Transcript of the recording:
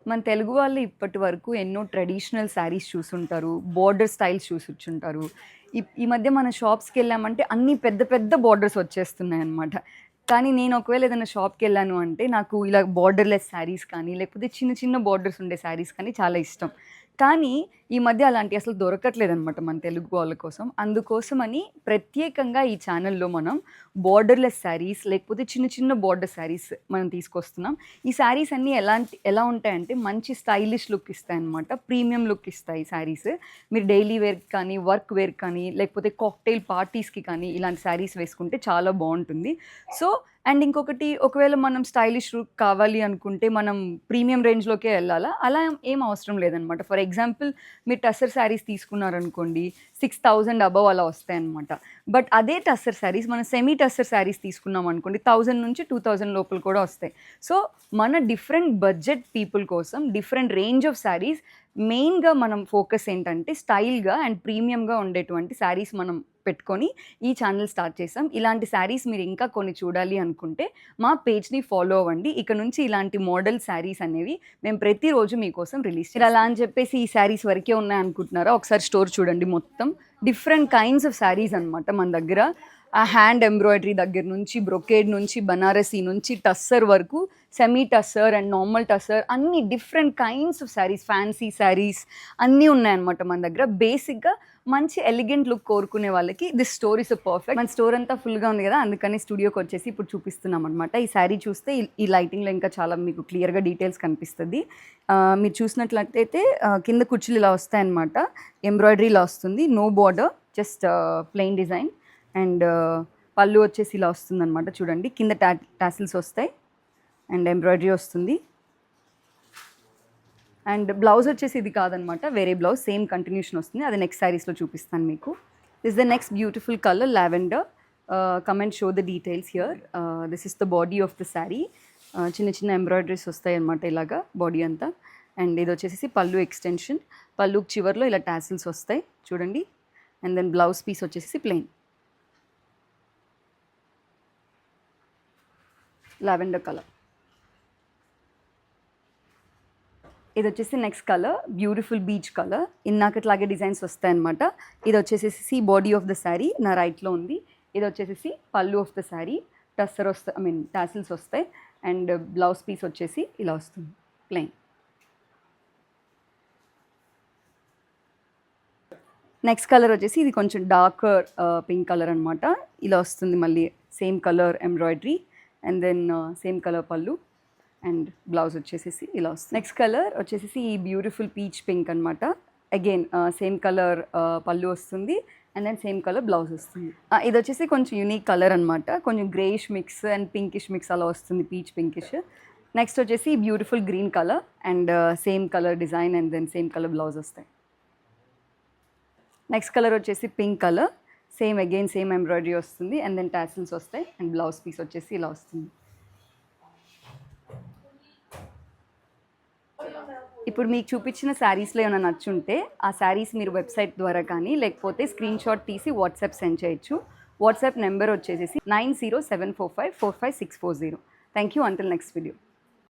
మన తెలుగు వాళ్ళు ఇప్పటి వరకు ఎన్నో ట్రెడిషనల్ శారీస్ చూసుంటారు, బోర్డర్ స్టైల్స్ చూసుంటారు. ఈ మధ్య మన షాప్స్కి వెళ్ళామంటే అన్ని పెద్ద పెద్ద బోర్డర్స్ వచ్చేస్తున్నాయి అనమాట. కానీ నేను ఒకవేళ ఏదైనా షాప్కి వెళ్ళాను అంటే నాకు ఇలా బోర్డర్లెస్ శారీస్ కానీ లేకపోతే చిన్న చిన్న బోర్డర్స్ ఉండే శారీస్ కానీ చాలా ఇష్టం. కానీ ఈ మధ్య అలాంటివి అసలు దొరకట్లేదనమాట మన తెలుగు వాళ్ళ కోసం. అందుకోసమని ప్రత్యేకంగా ఈ ఛానల్‌లో మనం బోర్డర్‌లెస్ శారీస్ లేకపోతే చిన్న చిన్న బోర్డర్ శారీస్ మనం తీసుకొస్తున్నాం. ఈ శారీస్ అన్నీ ఎలా ఉంటాయంటే మంచి స్టైలిష్ లుక్ ఇస్తాయన్నమాట. ప్రీమియం లుక్ ఇస్తాయి శారీస్. మీరు డైలీ వేర్‌కి కానీ, వర్క్ వేర్‌కి కానీ లేకపోతే కాక్టైల్ పార్టీస్‌కి కానీ ఇలాంటి శారీస్ వేసుకుంటే చాలా బావుంటుంది. సో అండ్ ఇంకొకటి ఒకవేళ మనం స్టైలిష్ లుక్ కావాలి అనుకుంటే మనం ప్రీమియం రేంజ్‌లోకే వెళ్ళాలా? అలా ఏం అవసరం లేదనమాట. ఫర్ ఎగ్జాంపుల్ మీరు టస్సర్ శారీస్ తీసుకున్నారనుకోండి 6000 అబోవ్ అలా వస్తాయన్నమాట. బట్ అదే టస్సర్ శారీస్ మనం సెమీ టస్సర్ శారీస్ తీసుకున్నాం అనుకోండి 1000 నుంచి 2000 లోపల కూడా వస్తాయి. సో మన డిఫరెంట్ బడ్జెట్ పీపుల్ కోసం డిఫరెంట్ రేంజ్ ఆఫ్ శారీస్ మెయిన్‌గా మనం ఫోకస్ ఏంటంటే స్టైల్‌గా అండ్ ప్రీమియంగా ఉండేటువంటి శారీస్ మనం పెట్టుకొని ఈ ఛానల్ స్టార్ట్ చేసాం. ఇలాంటి శారీస్ మీరు ఇంకా కొన్ని చూడాలి అనుకుంటే మా పేజ్‌ని ఫాలో అవ్వండి. ఇక నుంచి ఇలాంటి మోడల్ శారీస్ అనేవి మేము ప్రతిరోజు మీకోసం రిలీజ్ చేస్తాం. అలా అని చెప్పేసి ఈ శారీస్ వరకే ఉన్నాయనుకుంటున్నారా? ఒకసారి స్టోర్ చూడండి మొత్తం డిఫరెంట్ కైండ్స్ ఆఫ్ శారీస్ అనమాట మన దగ్గర. ఆ హ్యాండ్ ఎంబ్రాయిడరీ దగ్గర నుంచి బ్రొకేడ్ నుంచి బనారసీ నుంచి టస్సర్ వరకు semi tussar and normal tussar అన్ని different kinds of saris fancy saris అన్నీ ఉన్నాయన్నమాట మన దగ్గర. బేసిక్గా మంచి ఎలిగెంట్ లుక్ కోరుకునే వాళ్ళకి దిస్ స్టోర్ ఇస్ పర్ఫెక్ట్. మన స్టోర్ అంతా ఫుల్గా ఉంది కదా, అందుకని స్టూడియోకి వచ్చేసి ఇప్పుడు చూపిస్తున్నాం అనమాట. ఈ శారీ చూస్తే ఈ లైటింగ్లో ఇంకా చాలా మీకు క్లియర్గా డీటెయిల్స్ కనిపిస్తుంది. మీరు చూసినట్లయితే కింద కుర్చీలు ఇలా వస్తాయన్నమాట. ఎంబ్రాయిడరీ ఇలా వస్తుంది, no border, just plain design. And పళ్ళు వచ్చేసి ఇలా వస్తుందన్నమాట. చూడండి కింద టాసిల్స్ వస్తాయి అండ్ ఎంబ్రాయిడరీ వస్తుంది. అండ్ బ్లౌజ్ వచ్చేసి ఇది కాదనమాట, వేరే బ్లౌజ్ సేమ్ కంటిన్యూషన్ వస్తుంది. అది నెక్స్ట్ శారీస్లో చూపిస్తాను మీకు. This the next beautiful colour lavender. Come and show the details here. This is the body of the sari. చిన్న చిన్న ఎంబ్రాయిడరీస్ వస్తాయి అనమాట ఇలాగా బాడీ అంతా. అండ్ ఇది వచ్చేసి పళ్ళు ఎక్స్టెన్షన్. పళ్ళు చివర్లో ఇలా టాసిల్స్ వస్తాయి చూడండి. అండ్ దెన్ బ్లౌజ్ పీస్ వచ్చేసి ప్లెయిన్ లావెండర్ కలర్. ఇది వచ్చేసి next colour beautiful beach colour. ఇన్నాకట్లాగే డిజైన్స్ వస్తాయన్నమాట. ఇది వచ్చేసి బాడీ ఆఫ్ ద శారీ నా రైట్లో ఉంది. ఇది వచ్చేసి పళ్ళు ఆఫ్ ద శారీ. టస్సర్ వస్తాయి, టాసిల్స్ వస్తాయి. అండ్ బ్లౌజ్ పీస్ వచ్చేసి ఇలా వస్తుంది ప్లెయిన్. నెక్స్ట్ కలర్ వచ్చేసి ఇది కొంచెం డార్కర్ పింక్ కలర్ అనమాట. ఇలా వస్తుంది మళ్ళీ same colour embroidery and then same colour పళ్ళు అండ్ బ్లౌజ్ వచ్చేసి ఇలా వస్తుంది. నెక్స్ట్ కలర్ వచ్చేసి ఈ బ్యూటిఫుల్ పీచ్ పింక్ అనమాట. అగైన్ సేమ్ కలర్ పళ్ళు వస్తుంది and then same colour blouse వస్తుంది. ఇది వచ్చేసి కొంచెం యూనిక్ కలర్ అనమాట. కొంచెం greyish mix and pinkish mix అలా వస్తుంది, పీచ్ పింకిష్. నెక్స్ట్ వచ్చేసి beautiful green colour and same colour design and then same colour blouse వస్తాయి. నెక్స్ట్ కలర్ వచ్చేసి pink colour. Same again same embroidery వస్తుంది అండ్ దెన్ టాసిల్స్ వస్తాయి and blouse piece వచ్చేసి ఇలా వస్తుంది. ఇప్పుడు మీకు చూపించిన శారీస్లో ఏమైనా నచ్చుంటే ఆ శారీస్ మీరు వెబ్సైట్ ద్వారా కానీ లేకపోతే స్క్రీన్ షాట్ తీసి వాట్సాప్ సెండ్ చేయొచ్చు. వాట్సాప్ నెంబర్ వచ్చేసి 9074545640. Thank you. Until next video.